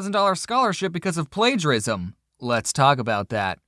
$100,000 scholarship because of plagiarism. Let's talk about that.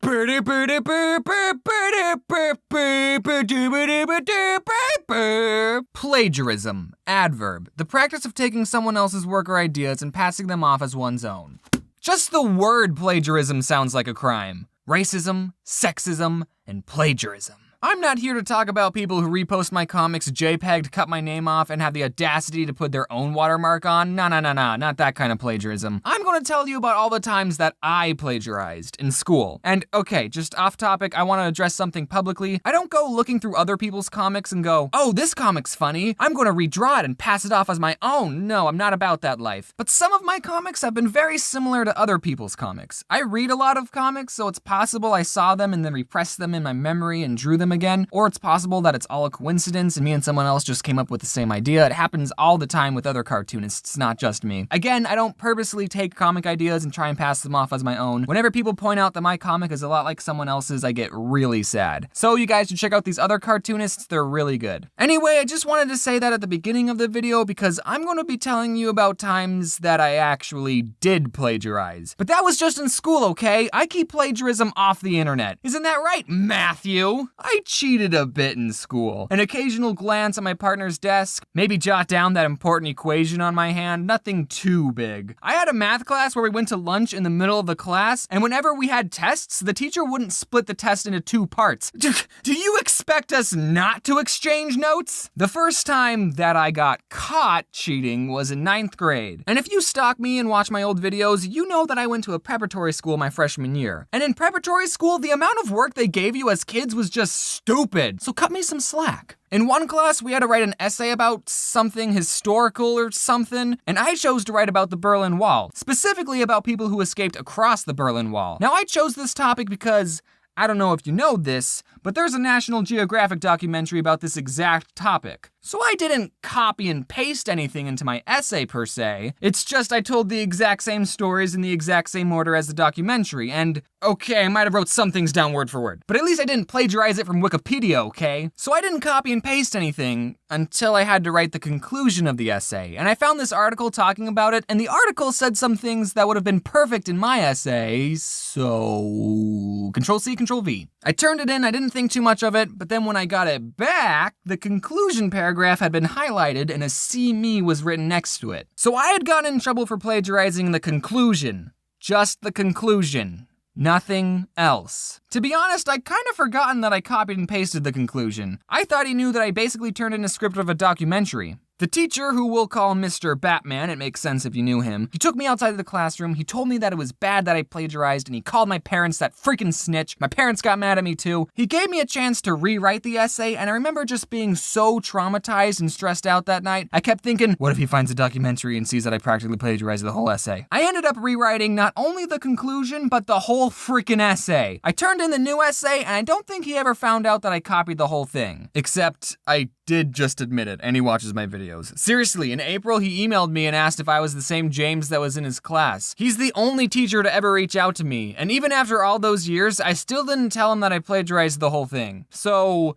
Plagiarism. Adverb. The practice of taking someone else's work or ideas and passing them off as one's own. Just the word plagiarism sounds like a crime. Racism, sexism, and plagiarism. I'm not here to talk about people who repost my comics JPEG, cut my name off, and have the audacity to put their own watermark on. Nah, not that kind of plagiarism. I'm gonna tell you about all the times that I plagiarized in school. And okay, just off topic, I wanna address something publicly. I don't go looking through other people's comics and go, oh, this comic's funny, I'm gonna redraw it and pass it off as my own. No, I'm not about that life. But some of my comics have been very similar to other people's comics. I read a lot of comics, so it's possible I saw them and then repressed them in my memory and drew them again, or it's possible that it's all a coincidence and me and someone else just came up with the same idea. It happens all the time with other cartoonists, not just me. Again, I don't purposely take comic ideas and try and pass them off as my own. Whenever people point out that my comic is a lot like someone else's, I get really sad. So you guys should check out these other cartoonists, they're really good. Anyway, I just wanted to say that at the beginning of the video because I'm going to be telling you about times that I actually did plagiarize. But that was just in school, okay? I keep plagiarism off the internet. Isn't that right, Matthew? I cheated a bit in school. An occasional glance at my partner's desk, maybe jot down that important equation on my hand, nothing too big. I had a math class where we went to lunch in the middle of the class, and whenever we had tests, the teacher wouldn't split the test into 2 parts. Do you expect us not to exchange notes? The first time that I got caught cheating was in 9th grade. And if you stalk me and watch my old videos, you know that I went to a preparatory school my freshman year. And in preparatory school, the amount of work they gave you as kids was just stupid. So cut me some slack. In one class, we had to write an essay about something historical or something, and I chose to write about the Berlin Wall, specifically about people who escaped across the Berlin Wall. Now, I chose this topic because, I don't know if you know this, but there's a National Geographic documentary about this exact topic. So I didn't copy and paste anything into my essay per se, it's just I told the exact same stories in the exact same order as the documentary, and okay, I might have wrote some things down word for word, but at least I didn't plagiarize it from Wikipedia, okay? So I didn't copy and paste anything until I had to write the conclusion of the essay, and I found this article talking about it, and the article said some things that would have been perfect in my essay, so Control-C, Control-V. I turned it in, I didn't think too much of it, but then when I got it back, the conclusion paragraph had been highlighted and a "See Me" was written next to it. So I had gotten in trouble for plagiarizing the conclusion. Just the conclusion. Nothing else. To be honest, I'd kind of forgotten that I copied and pasted the conclusion. I thought he knew that I basically turned in a script of a documentary. The teacher, who we'll call Mr. Batman, it makes sense if you knew him, he took me outside of the classroom, he told me that it was bad that I plagiarized, and he called my parents that freaking snitch. My parents got mad at me too. He gave me a chance to rewrite the essay, and I remember just being so traumatized and stressed out that night. I kept thinking, what if he finds a documentary and sees that I practically plagiarized the whole essay? I ended up rewriting not only the conclusion, but the whole freaking essay. I turned in the new essay, and I don't think he ever found out that I copied the whole thing. Except, I did just admit it, and he watches my videos. Seriously, in April, he emailed me and asked if I was the same James that was in his class. He's the only teacher to ever reach out to me, and even after all those years, I still didn't tell him that I plagiarized the whole thing. So,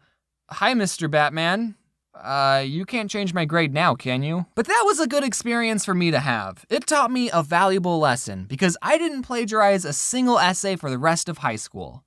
hi, Mr. Batman. You can't change my grade now, can you? But that was a good experience for me to have. It taught me a valuable lesson, because I didn't plagiarize a single essay for the rest of high school.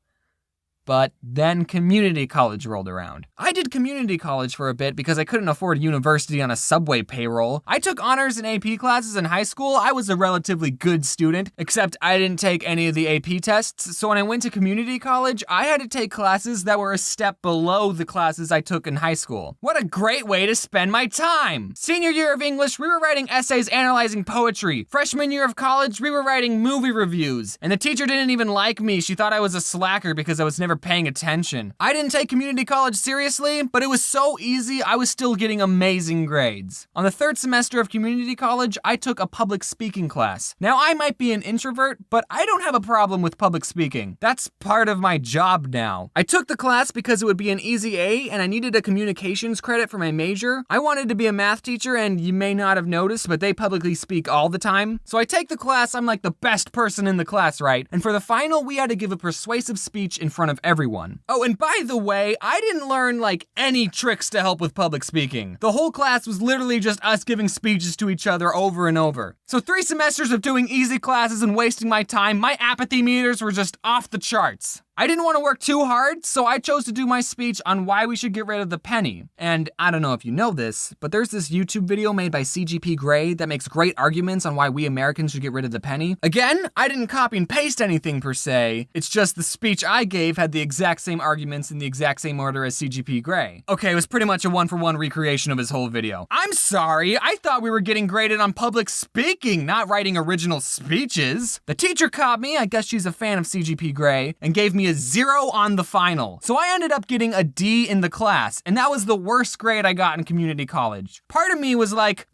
But then community college rolled around. I did community college for a bit because I couldn't afford university on a subway payroll. I took honors and AP classes in high school. I was a relatively good student, except I didn't take any of the AP tests. So when I went to community college, I had to take classes that were a step below the classes I took in high school. What a great way to spend my time! Senior year of English, we were writing essays analyzing poetry. Freshman year of college, we were writing movie reviews. And the teacher didn't even like me. She thought I was a slacker because I was never paying attention. I didn't take community college seriously, but it was so easy I was still getting amazing grades. On the 3rd semester of community college, I took a public speaking class. Now I might be an introvert, but I don't have a problem with public speaking. That's part of my job now. I took the class because it would be an easy A and I needed a communications credit for my major. I wanted to be a math teacher and you may not have noticed, but they publicly speak all the time. So I take the class, I'm like the best person in the class, right? And for the final, we had to give a persuasive speech in front of everyone. Oh, and by the way, I didn't learn any tricks to help with public speaking. The whole class was literally just us giving speeches to each other over and over. So 3 semesters of doing easy classes and wasting my time, my apathy meters were just off the charts. I didn't want to work too hard, so I chose to do my speech on why we should get rid of the penny. And I don't know if you know this, but there's this YouTube video made by CGP Grey that makes great arguments on why we Americans should get rid of the penny. Again, I didn't copy and paste anything per se, it's just the speech I gave had the exact same arguments in the exact same order as CGP Grey. Okay, it was pretty much a one-for-one recreation of his whole video. I'm sorry, I thought we were getting graded on public speaking, not writing original speeches. The teacher caught me, I guess she's a fan of CGP Grey, and gave me a 0 on the final. So I ended up getting a D in the class, and that was the worst grade I got in community college. Part of me was like,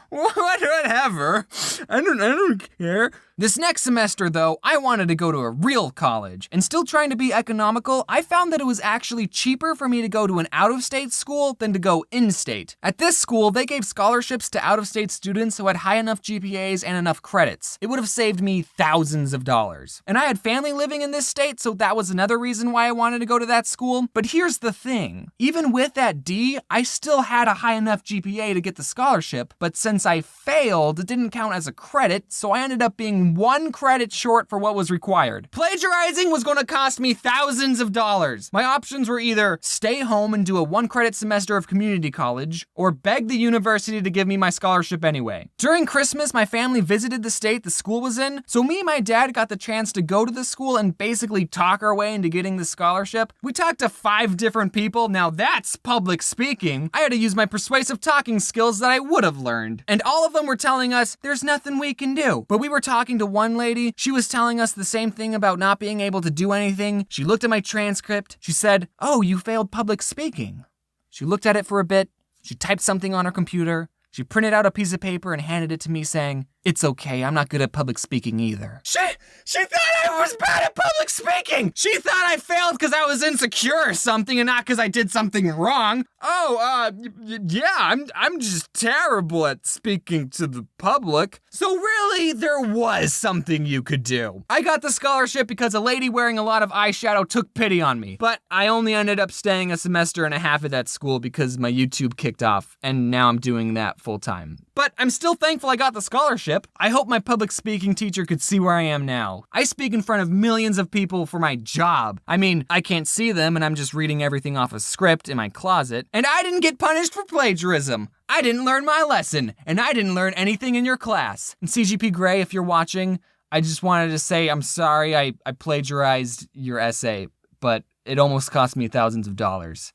whatever, I don't care. This next semester though, I wanted to go to a real college, and still trying to be economical, I found that it was actually cheaper for me to go to an out-of-state school than to go in-state. At this school, they gave scholarships to out-of-state students who had high enough GPAs and enough credits. It would have saved me thousands of dollars. And I had family living in this state, so that was another reason why I wanted to go to that school. But here's the thing, even with that D, I still had a high enough GPA to get the scholarship, but since I failed, it didn't count as a credit, so I ended up being 1 credit short for what was required. Plagiarizing was gonna cost me thousands of dollars. My options were either stay home and do a 1 credit semester of community college, or beg the university to give me my scholarship anyway. During Christmas, my family visited the state the school was in, so me and my dad got the chance to go to the school and basically talk our way into getting the scholarship. We talked to 5 different people, now that's public speaking. I had to use my persuasive talking skills that I would have learned. And all of them were telling us, there's nothing we can do. But we were talking to one lady, she was telling us the same thing about not being able to do anything. She looked at my transcript, she said, "Oh, you failed public speaking." She looked at it for a bit, she typed something on her computer, she printed out a piece of paper and handed it to me saying, "It's okay, I'm not good at public speaking either." She thought I was bad at public speaking! She thought I failed because I was insecure or something and not because I did something wrong. Yeah, I'm just terrible at speaking to the public. So really, there was something you could do. I got the scholarship because a lady wearing a lot of eyeshadow took pity on me. But I only ended up staying a semester and a half at that school because my YouTube kicked off, and now I'm doing that full time. But I'm still thankful I got the scholarship. I hope my public speaking teacher could see where I am now. I speak in front of millions of people for my job. I mean, I can't see them and I'm just reading everything off a script in my closet. And I didn't get punished for plagiarism. I didn't learn my lesson, and I didn't learn anything in your class. And CGP Grey, if you're watching, I just wanted to say I'm sorry I plagiarized your essay, but it almost cost me thousands of dollars.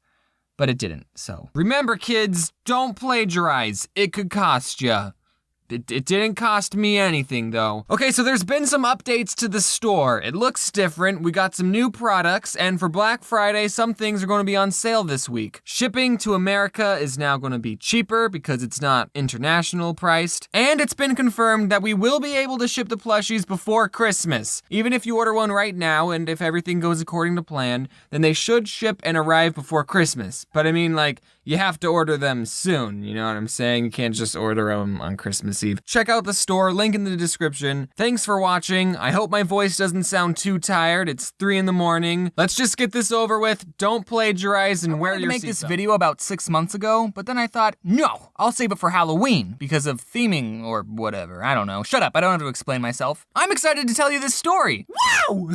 But it didn't, so. Remember kids, don't plagiarize. It could cost ya. It didn't cost me anything though. Okay, so there's been some updates to the store. It looks different, we got some new products, and for Black Friday, some things are gonna be on sale this week. Shipping to America is now gonna be cheaper because it's not international priced, and it's been confirmed that we will be able to ship the plushies before Christmas. Even if you order one right now, and if everything goes according to plan, then they should ship and arrive before Christmas. But I mean, you have to order them soon, you know what I'm saying? You can't just order them on Christmas Eve. Check out the store, link in the description. Thanks for watching. I hope my voice doesn't sound too tired. It's 3 a.m. Let's just get this over with. Don't plagiarize and wear your seatbelt. I wanted to make this video about 6 months ago, but then I thought, no, I'll save it for Halloween because of theming or whatever. I don't know. Shut up, I don't have to explain myself. I'm excited to tell you this story. Wow!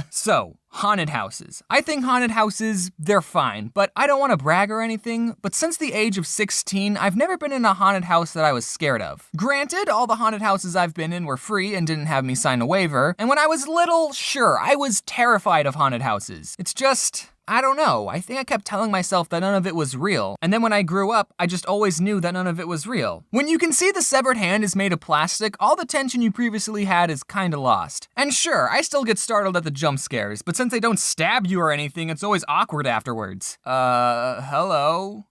So, haunted houses. I think haunted houses, they're fine, but I don't want to brag or anything, but since the age of 16, I've never been in a haunted house that I was scared of. Granted, all the haunted houses I've been in were free and didn't have me sign a waiver, and when I was little, sure, I was terrified of haunted houses. It's just, I don't know, I think I kept telling myself that none of it was real, and then when I grew up, I just always knew that none of it was real. When you can see the severed hand is made of plastic, all the tension you previously had is kinda lost. And sure, I still get startled at the jump scares, but since they don't stab you or anything, it's always awkward afterwards. Hello?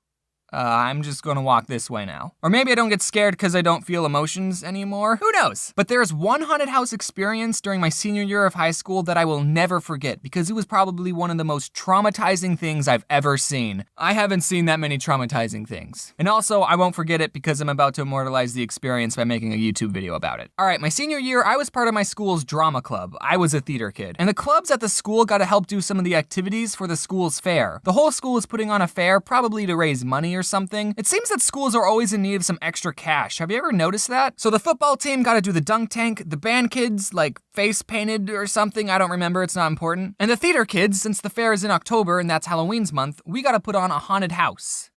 I'm just gonna walk this way now. Or maybe I don't get scared because I don't feel emotions anymore. Who knows? But there's one haunted house experience during my senior year of high school that I will never forget because it was probably one of the most traumatizing things I've ever seen. I haven't seen that many traumatizing things. And also, I won't forget it because I'm about to immortalize the experience by making a YouTube video about it. All right, my senior year, I was part of my school's drama club. I was a theater kid. And the clubs at the school got to help do some of the activities for the school's fair. The whole school is putting on a fair, probably to raise money or something. It seems that schools are always in need of some extra cash. Have you ever noticed that? So the football team got to do the dunk tank, the band kids, like, face painted or something, I don't remember, it's not important. And the theater kids, since the fair is in October and that's Halloween's month, we got to put on a haunted house.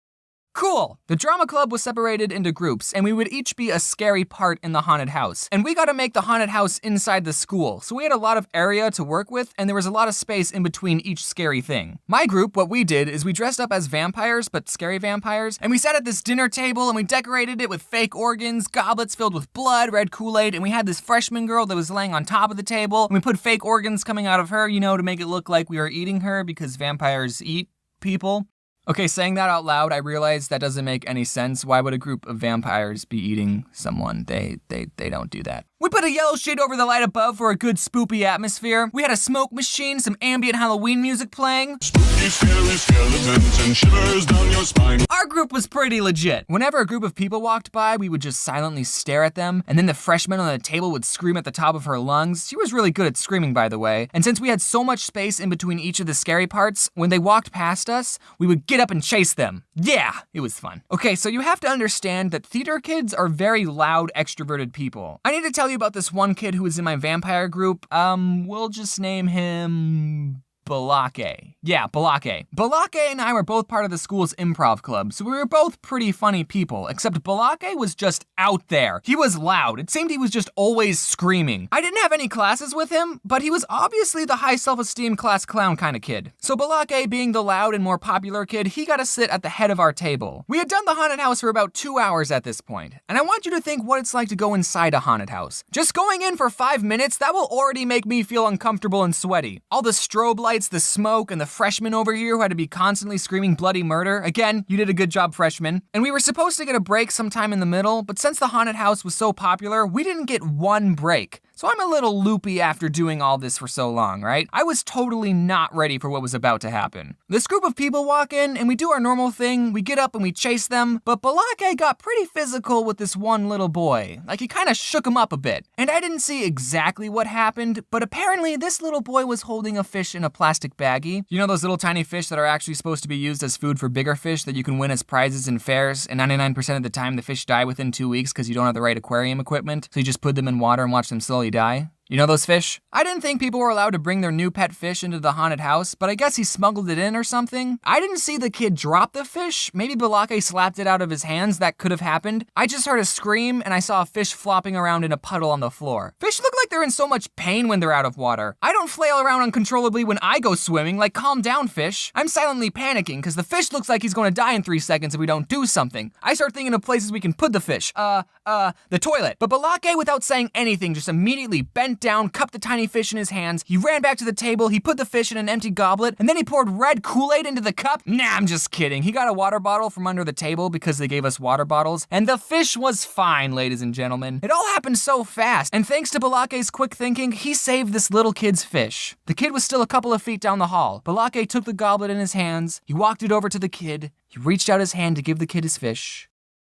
Cool! The drama club was separated into groups, and we would each be a scary part in the haunted house. And we got to make the haunted house inside the school, so we had a lot of area to work with, and there was a lot of space in between each scary thing. My group, what we did is we dressed up as vampires, but scary vampires, and we sat at this dinner table, and we decorated it with fake organs, goblets filled with blood, red Kool-Aid, and we had this freshman girl that was laying on top of the table, and we put fake organs coming out of her, you know, to make it look like we were eating her, because vampires eat people. Okay, saying that out loud, I realize that doesn't make any sense. Why would a group of vampires be eating someone? They don't do that. We put a yellow shade over the light above for a good spoopy atmosphere. We had a smoke machine, some ambient Halloween music playing. Spooky, scary skeletons and shivers down your spine. Our group was pretty legit. Whenever a group of people walked by, we would just silently stare at them, and then the freshman on the table would scream at the top of her lungs. She was really good at screaming, by the way. And since we had so much space in between each of the scary parts, when they walked past us, we would get up and chase them. Yeah, it was fun. Okay, so you have to understand that theater kids are very loud, extroverted people. I need to tell you about this one kid who was in my vampire group. We'll just name him Balake. Yeah, Balake. Balake and I were both part of the school's improv club, so we were both pretty funny people, except Balake was just out there. He was loud. It seemed he was just always screaming. I didn't have any classes with him, but he was obviously the high self-esteem class clown kind of kid. So Balake, being the loud and more popular kid, he got to sit at the head of our table. We had done the haunted house for about 2 hours at this point, and I want you to think what it's like to go inside a haunted house. Just going in for 5 minutes, that will already make me feel uncomfortable and sweaty. All the strobe lights, the smoke, and the freshman over here who had to be constantly screaming bloody murder. Again, you did a good job, freshman. And we were supposed to get a break sometime in the middle, but since the haunted house was so popular, we didn't get one break. So I'm a little loopy after doing all this for so long, right? I was totally not ready for what was about to happen. This group of people walk in and we do our normal thing. We get up and we chase them, but Balake got pretty physical with this one little boy. Like he kind of shook him up a bit. And I didn't see exactly what happened, but apparently this little boy was holding a fish in a plastic baggie. You know those little tiny fish that are actually supposed to be used as food for bigger fish that you can win as prizes in fairs, and 99% of the time the fish die within 2 weeks because you don't have the right aquarium equipment, so you just put them in water and watch them slowly die? You know those fish? I didn't think people were allowed to bring their new pet fish into the haunted house, but I guess he smuggled it in or something. I didn't see the kid drop the fish. Maybe Balake slapped it out of his hands. That could have happened. I just heard a scream and I saw a fish flopping around in a puddle on the floor. Fish look like they're in so much pain when they're out of water. I don't flail around uncontrollably when I go swimming, like calm down, fish. I'm silently panicking because the fish looks like he's going to die in 3 seconds if we don't do something. I start thinking of places we can put the fish. The toilet. But Balake, without saying anything, just immediately bent down, cupped the tiny fish in his hands. He ran back to the table, he put the fish in an empty goblet, and then he poured red Kool-Aid into the cup. Nah, I'm just kidding. He got a water bottle from under the table because they gave us water bottles, and the fish was fine, ladies and gentlemen. It all happened so fast, and thanks to Balake's quick thinking, he saved this little kid's fish. The kid was still a couple of feet down the hall. Balake took the goblet in his hands, he walked it over to the kid, he reached out his hand to give the kid his fish.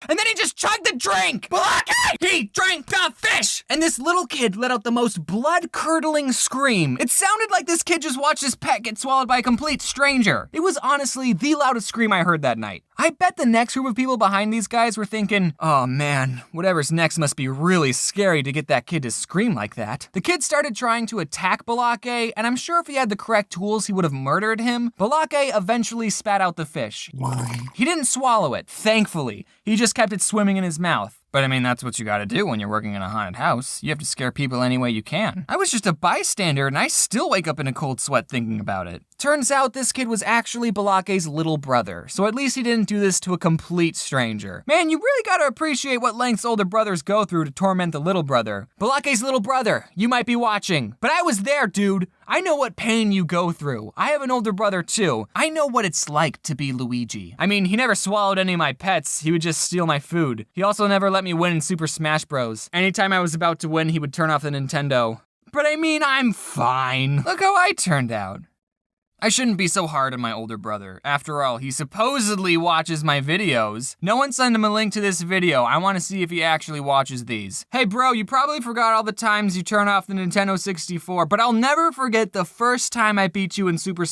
And then he just chugged the drink! Balake! He drank the fish! And this little kid let out the most blood-curdling scream. It sounded like this kid just watched his pet get swallowed by a complete stranger. It was honestly the loudest scream I heard that night. I bet the next group of people behind these guys were thinking, oh man, whatever's next must be really scary to get that kid to scream like that. The kid started trying to attack Balake, and I'm sure if he had the correct tools, he would have murdered him. Balake eventually spat out the fish. He didn't swallow it, thankfully. He just kept it swimming in his mouth. But I mean, that's what you gotta do when you're working in a haunted house. You have to scare people any way you can. I was just a bystander and I still wake up in a cold sweat thinking about it. Turns out this kid was actually Balake's little brother, so at least he didn't do this to a complete stranger. Man, you really gotta appreciate what lengths older brothers go through to torment the little brother. Balake's little brother, you might be watching, but I was there, dude. I know what pain you go through. I have an older brother too. I know what it's like to be Luigi. I mean, he never swallowed any of my pets. He would just steal my food. He also never let me win in Super Smash Bros. Anytime I was about to win, he would turn off the Nintendo. But I mean, I'm fine. Look how I turned out. I shouldn't be so hard on my older brother. After all, he supposedly watches my videos. No one send him a link to this video. I want to see if he actually watches these. Hey bro, you probably forgot all the times you turn off the Nintendo 64, but I'll never forget the first time I beat you in Super